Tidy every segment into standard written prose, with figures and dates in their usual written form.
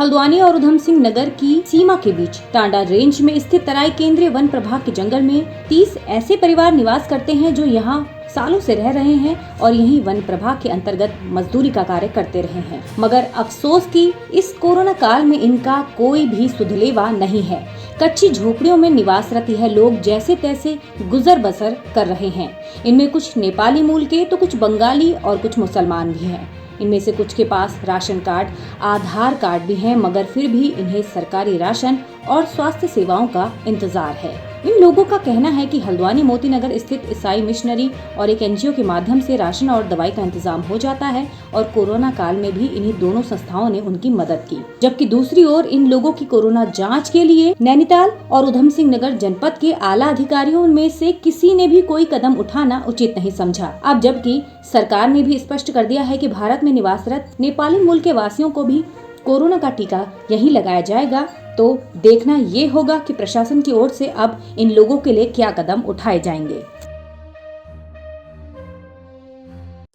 हल्द्वानी और उधम सिंह नगर की सीमा के बीच टांडा रेंज में स्थित तराई केंद्रीय वन प्रभाग के जंगल में 30 ऐसे परिवार निवास करते हैं जो यहाँ सालों से रह रहे हैं और यही वन प्रभाग के अंतर्गत मजदूरी का कार्य करते रहे हैं। मगर अफसोस कि इस कोरोना काल में इनका कोई भी सुधलेवा नहीं है। कच्ची झोपड़ियों में निवासरत यह लोग जैसे तैसे गुजर बसर कर रहे हैं। इनमें कुछ नेपाली मूल के तो कुछ बंगाली और कुछ मुसलमान भी हैं। इनमें से कुछ के पास राशन कार्ड, आधार कार्ड भी हैं, मगर फिर भी इन्हें सरकारी राशन और स्वास्थ्य सेवाओं का इंतजार है। इन लोगों का कहना है कि हल्द्वानी मोती नगर स्थित ईसाई मिशनरी और एक एनजीओ के माध्यम से राशन और दवाई का इंतजाम हो जाता है और कोरोना काल में भी इन्हीं दोनों संस्थाओं ने उनकी मदद की। जबकि दूसरी ओर इन लोगों की कोरोना जांच के लिए नैनीताल और उधम सिंह नगर जनपद के आला अधिकारियों में से किसी ने भी कोई कदम उठाना उचित नहीं समझा। अब जबकि सरकार ने भी स्पष्ट कर दिया है कि भारत में निवासरत नेपाली मूल के वासियों को भी कोरोना का टीका यहीं लगाया जाएगा, तो देखना ये होगा कि प्रशासन की ओर से अब इन लोगों के लिए क्या कदम उठाए जाएंगे।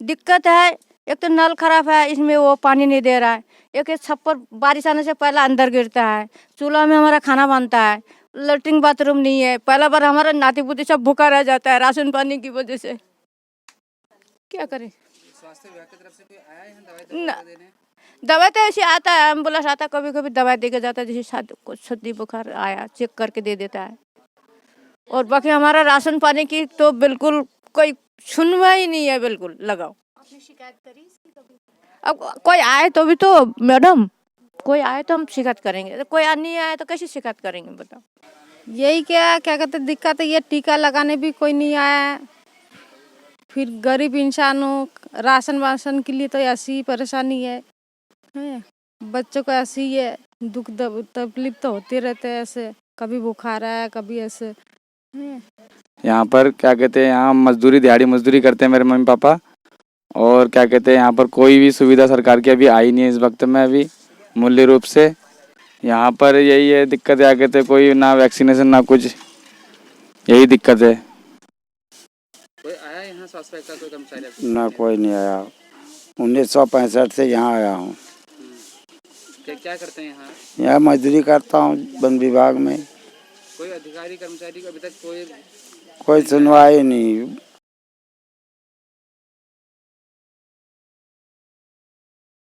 दिक्कत है, एक तो नल खराब है, इसमें वो पानी नहीं दे रहा है। एक छप्पर बारिश आने से पहले अंदर गिरता है। चूल्हा में हमारा खाना बनता है, लेटरिन बाथरूम नहीं है। पहला बार हमारा नाती पोती सब भूखा रह जाता है राशन पानी की वजह से। क्या करें? स्वास्थ्य विभाग की तरफ से कोई आया है दवाई देने? दवाई तो ऐसे आता है, एम्बुलेंस आता है, कभी कभी दवाई दे के जाता है। जैसे कुछ सर्दी बुखार आया चेक करके दे देता है। और बाकी हमारा राशन पानी की तो बिल्कुल कोई सुनवाई नहीं है। बिल्कुल लगाओ। आपने शिकायत करी इसकी कभी? अब कोई आए तो भी तो मैडम, कोई आए तो हम शिकायत करेंगे, तो कोई नहीं आए तो कैसे शिकायत करेंगे बताओ। यही क्या कहते दिक्कत है, ये टीका लगाने भी कोई नहीं आया। फिर गरीब इंसानों राशन वाशन के लिए तो ऐसी परेशानी है। बच्चों को ऐसी ही है, दुख तकलीफ तो होते रहते हैं। ऐसे कभी बुखार है, कभी ऐसे। यहाँ पर क्या कहते हैं, यहाँ मजदूरी दिहाड़ी मजदूरी करते हैं मेरे मम्मी पापा। और क्या कहते हैं, यहाँ पर कोई भी सुविधा सरकार की अभी आई नहीं है इस वक्त में। अभी मूल्य रूप से यहाँ पर यही है दिक्कत। क्या कहते हैं, कोई ना वैक्सीनेशन ना कुछ, यही दिक्कत है। कोई आया यहाँ स्वास्थ्य विभाग का कोई कर्मचारी? ना कोई नहीं आया। 1965 से यहाँ आया हूँ। क्या करते हैं यहाँ? यहाँ मजदूरी करता हूँ वन विभाग में। कोई अधिकारी कर्मचारी को अभी तक कोई सुनवाई नहीं।